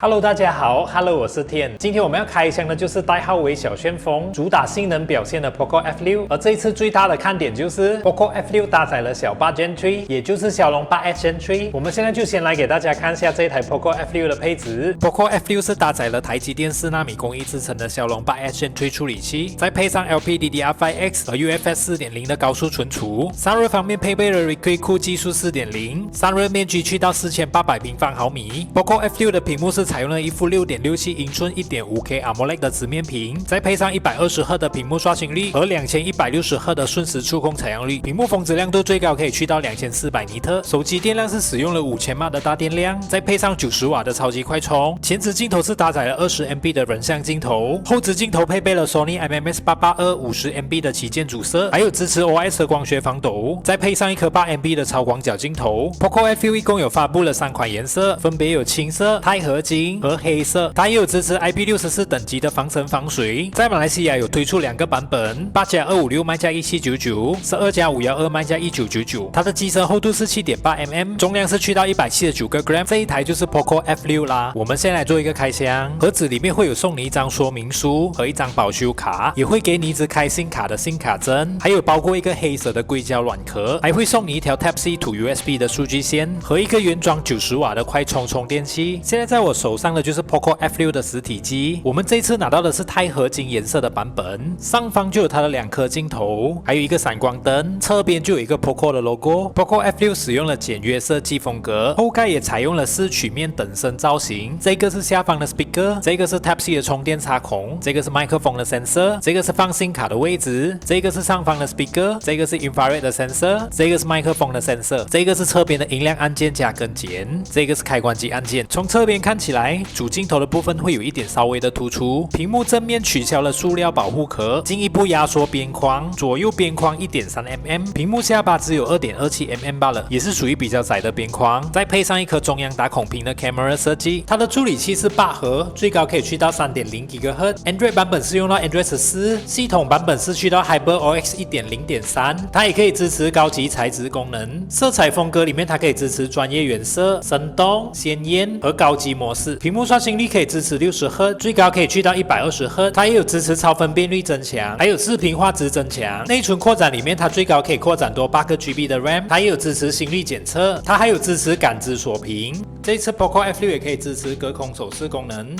Hello， 大家好 ，Hello， 我是天。今天我们要开箱的就是代号为小旋风、主打性能表现的 Poco F6。而这一次最大的看点就是 Poco F6 搭载了小8 Gen 3，也就是骁龙8 S Gen 3。我们现在就先来给大家看一下这一台 Poco F6 的配置。Poco F6 是搭载了台积电4纳米工艺制成的骁龙8 S Gen 3处理器，再配上 LPDDR5X 和 UFS 4.0的高速存储。散热方面配备了 Liquid Cool 技术 4.0， 散热面积去到4800平方毫米。Poco F6 的屏幕是采用了一副6.67英寸 1.5K AMOLED 的直面屏，再配上120Hz 的屏幕刷新率和2160Hz 的瞬时触控采样率，屏幕峰值亮度最高可以去到2400尼特。手机电量是使用了5000瓦的大电量，再配上90瓦的超级快充。前置镜头是搭载了20MP 的人像镜头，后置镜头配备了 Sony IMX882 50MP 的旗舰主摄，还有支持 OIS 的光学防抖，再配上一颗8MP 的超广角镜头。Poco F6 一共有发布了3款颜色，分别有青色、钛合金和黑色，它也有支持 IP64 等级的防尘防水。在马来西亚有推出2个版本，8+256卖价1799，12+512卖价1999。它的机身厚度是7.8mm， 重量是去到179个 gram。这一台就是 Poco F6 啦。我们先来做一个开箱，盒子里面会有送你一张说明书和一张保修卡，也会给你一支开信卡的信卡针，还有包括一个黑色的硅胶软壳，还会送你一条 Type-C to USB 的数据线和一个原装90瓦的快充充电器。现在在我手上的就是 Poco F6 的实体机，我们这次拿到的是钛合金颜色的版本，上方就有它的2颗镜头，还有一个闪光灯，侧边就有一个 Poco 的 logo。Poco F6 使用了简约设计风格，后盖也采用了4曲面等身造型，这个是下方的 speaker， 这个是 Type-C 的充电插孔，这个是麦克风的 sensor， 这个是放信卡的位置，这个是上方的 speaker， 这个是 infrared 的 sensor， 这个是麦克风的 sensor， 这个是侧边的音量按键加跟键，这个是开关机按键。从侧边看起来，主镜头的部分会有一点稍微的突出，屏幕正面取消了塑料保护壳，进一步压缩边框，左右边框 1.3mm， 屏幕下巴只有 2.27mm 罢了，也是属于比较窄的边框。再配上一颗中央打孔屏的 camera 设计，它的处理器是8核，最高可以去到 3.0 GHz。Android 版本是用到 Android 14，系统版本是去到 HyperOS 1.0.3， 它也可以支持高级材质功能。色彩风格里面，它可以支持专业原色、生动、鲜艳和高级模式。屏幕刷新率可以支持60Hz， 最高可以去到120Hz。它也有支持超分辨率增强，还有视频画质增强。内存扩展里面，它最高可以扩展多8GB 的 RAM， 它也有支持心率检测，它还有支持感知锁屏。这一次 Poco F6 也可以支持隔空手势功能。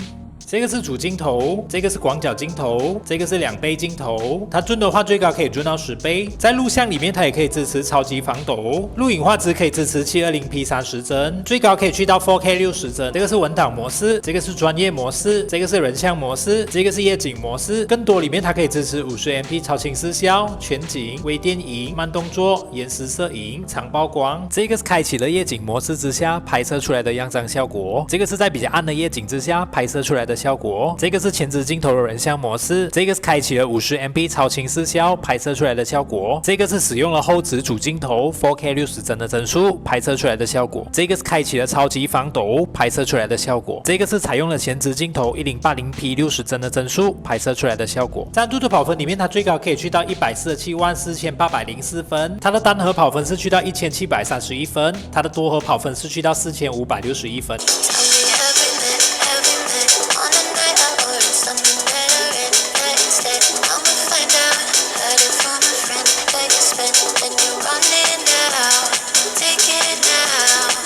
这个是主镜头，这个是广角镜头，这个是2倍镜头，它 zoom 的话最高可以 zoom 到10倍。在录像里面，它也可以支持超级防抖，录影画质可以支持 720p 30帧，最高可以去到 4K 60帧。这个是文档模式，这个是专业模式，这个是人像模式，这个是夜景模式。更多里面它可以支持 50MP 超清视效、全景、微电影、慢动作、延时摄影、长曝光。这个是开启了夜景模式之下拍摄出来的样张效果，这个是在比较暗的夜景之下拍摄出来的效果。这个是前置镜头的人像模式，这个是开启了 50MP 超清视效拍摄出来的效果，这个是使用了后置主镜头 4K 60帧的帧数拍摄出来的效果，这个是开启了超级防抖拍摄出来的效果，这个是采用了前置镜头 1080p 60帧的帧数拍摄出来的效果。在多核跑分里面，它最高可以去到1474804分，它的单核跑分是去到1731分，它的多核跑分是去到4561分。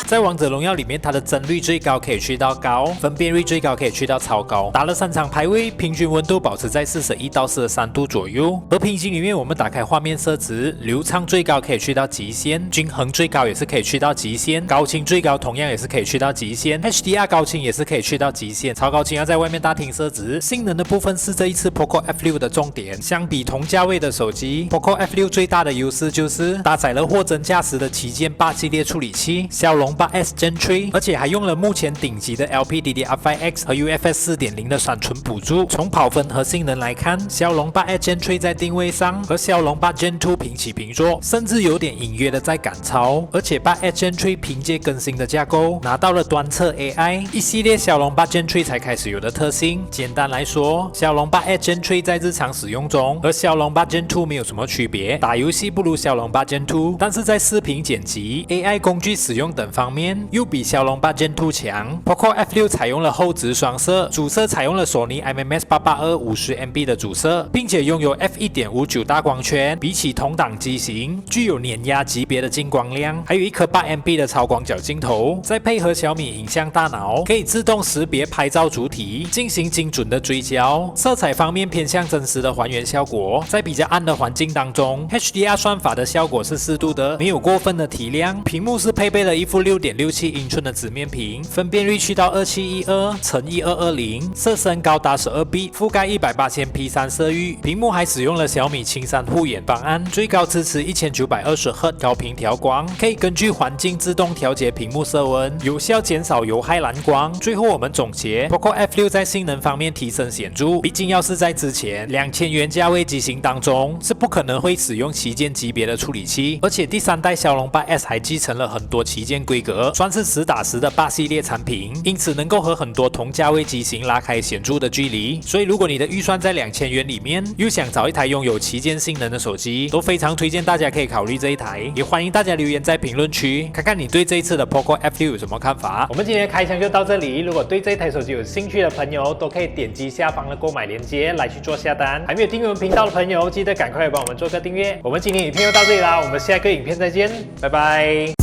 在王者荣耀里面，它的帧率最高可以去到高，分辨率最高可以去到超高。打了3场排位，平均温度保持在41到43度左右。和平行里面，我们打开画面设置，流畅最高可以去到极限，均衡最高也是可以去到极限，高清最高同样也是可以去到极限 ，HDR 高清也是可以去到极限，超高清要在外面大厅设置。性能的部分是这一次 Poco F6 的重点，相比同价位的手机 ，Poco F6 最大的优势就是搭载了货真价实的旗舰8系列处理器，骁龙8 S Gen 3， 而且还用了目前顶级的 LPDDR5X 和 UFS 4.0的闪存补助。从跑分和性能来看，骁龙8 S Gen 3在定位上和骁龙8 Gen 2平起平坐，甚至有点隐约的在赶超。而且8 S Gen 3凭借更新的架构，拿到了端侧 AI， 一系列骁龙8 Gen 3才开始有的特性。简单来说，骁龙8 S Gen 3在日常使用中和骁龙8 Gen 2没有什么区别，打游戏不如骁龙8 Gen 2，但是在视频剪辑、AI 工具使用等方面方面又比骁龙8 Gen 2强。Poco F6 采用了后置双摄，主摄采用了索尼 IMX882 50MP 的主摄，并且拥有 f1.59 大光圈，比起同档机型具有碾压级别的进光量，还有一颗8MP 的超广角镜头，再配合小米影像大脑，可以自动识别拍照主体，进行精准的追焦。色彩方面偏向真实的还原效果，在比较暗的环境当中 ，HDR 算法的效果是适度的，没有过分的提亮。屏幕是配备了一副6.67英寸的直面屏，分辨率去到2712×1220，色深高达12bit，覆盖180p 3色域。屏幕还使用了小米青山护眼方案，最高支持1920Hz 高频调光，可以根据环境自动调节屏幕色温，有效减少有害蓝光。最后我们总结 ，Poco F6 在性能方面提升显著，毕竟要是在之前2000元价位机型当中，是不可能会使用旗舰级别的处理器，而且第3代骁龙 8S 还继承了很多旗舰规格，算是实打实的8系列产品，因此能够和很多同价位机型拉开显著的距离。所以如果你的预算在2000元里面，又想找一台拥有旗舰性能的手机，都非常推荐大家可以考虑这一台。也欢迎大家留言在评论区，看看你对这一次的 Poco F6 有什么看法。我们今天的开箱就到这里，如果对这台手机有兴趣的朋友，都可以点击下方的购买链接来去做下单。还没有订阅我们频道的朋友，记得赶快来帮我们做个订阅。我们今天影片就到这里啦，我们下一个影片再见，拜拜。